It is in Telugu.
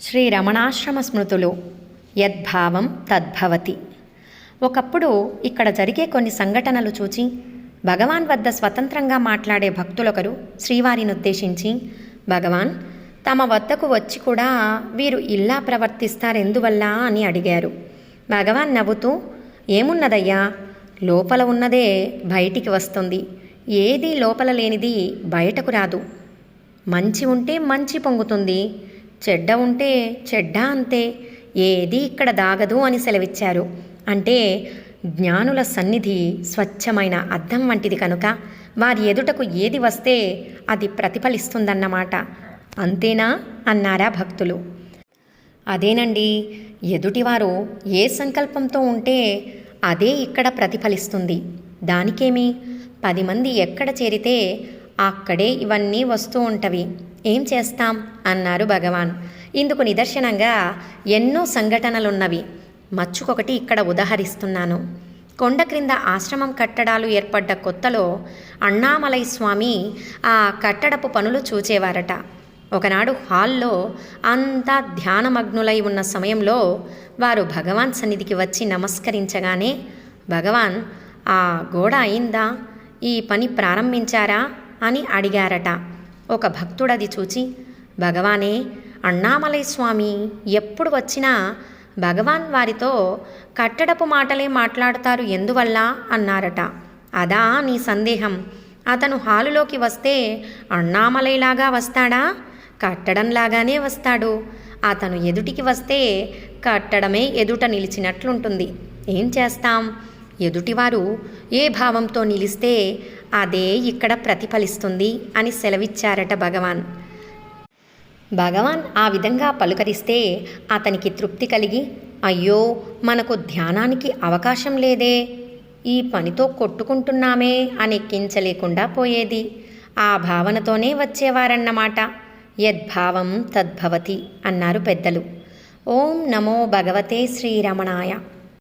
శ్రీ రమణాశ్రమ స్మృతులు యద్భావం తద్భవతి. ఒకప్పుడు ఇక్కడ జరిగే కొన్ని సంఘటనలు చూచి భగవాన్ వద్ద స్వతంత్రంగా మాట్లాడే భక్తులొకరు శ్రీవారిని ఉద్దేశించి, భగవాన్, తమ వద్దకు వచ్చి కూడా వీరు ఇలా ప్రవర్తిస్తారెందువల్ల అని అడిగారు. భగవాన్ నవ్వుతూ, ఏమున్నదయ్యా, లోపల ఉన్నదే బయటికి వస్తుంది, ఏది లోపల లేనిది బయటకు రాదు. మంచి ఉంటే మంచి పొంగుతుంది, చెడ్డ ఉంటే చెడ్డ అంతే, ఏది ఇక్కడ దాగదు అని సెలవిచ్చారు. అంటే జ్ఞానుల సన్నిధి స్వచ్ఛమైన అద్దం వంటిది కనుక వారి ఎదుటకు ఏది వస్తే అది ప్రతిఫలిస్తుందన్నమాట. అంతేనా అన్నారా భక్తులు. అదేనండి, ఎదుటివారు ఏ సంకల్పంతో ఉంటే అదే ఇక్కడ ప్రతిఫలిస్తుంది. దానికేమి, 10 మంది ఎక్కడ చేరితే అక్కడే ఇవన్నీ వస్తూ ఉంటవి, ఏం చేస్తాం అన్నారు భగవాన్. ఇందుకు నిదర్శనంగా ఎన్నో సంఘటనలున్నవి. మచ్చుకొకటి ఇక్కడ ఉదహరిస్తున్నాను. కొండ క్రింద ఆశ్రమం కట్టడాలు ఏర్పడ్డ కొత్తలో అన్నామలై స్వామి ఆ కట్టడపు పనులు చూచేవారట. ఒకనాడు హాల్లో అంతా ధ్యానమగ్నులై ఉన్న సమయంలో వారు భగవాన్ సన్నిధికి వచ్చి నమస్కరించగానే, భగవాన్, ఆ గోడ అయిందా, ఈ పని ప్రారంభించారా అని అడిగారట. ఒక భక్తుడది చూచి, భగవానే, అన్నామలై స్వామి ఎప్పుడు వచ్చినా భగవాన్ వారితో కట్టడపు మాటలే మాట్లాడతారు ఎందువల్ల అన్నారట. అదా నీ సందేహం? అతను హాలులోకి వస్తే అన్నామలైలాగా వస్తాడా? కట్టడంలాగానే వస్తాడు. అతను ఎదుటికి వస్తే కట్టడమే ఎదుట నిలిచినట్లుంటుంది. ఏం చేస్తాం? ఎదుటివారు ఏ భావంతో నిలిస్తే అదే ఇక్కడ ప్రతిఫలిస్తుంది అని సెలవిచ్చారట భగవాన్. భగవాన్ ఆ విధంగా పలుకరిస్తే అతనికి తృప్తి కలిగి, అయ్యో, మనకు ధ్యానానికి అవకాశం లేదే, ఈ పనితో కొట్టుకుంటున్నామే అని ఎక్కించలేకుండా పోయేది. ఆ భావనతోనే వచ్చేవారన్నమాట. యద్భావం తద్భవతి అన్నారు పెద్దలు. ఓం నమో భగవతే శ్రీరమణాయ.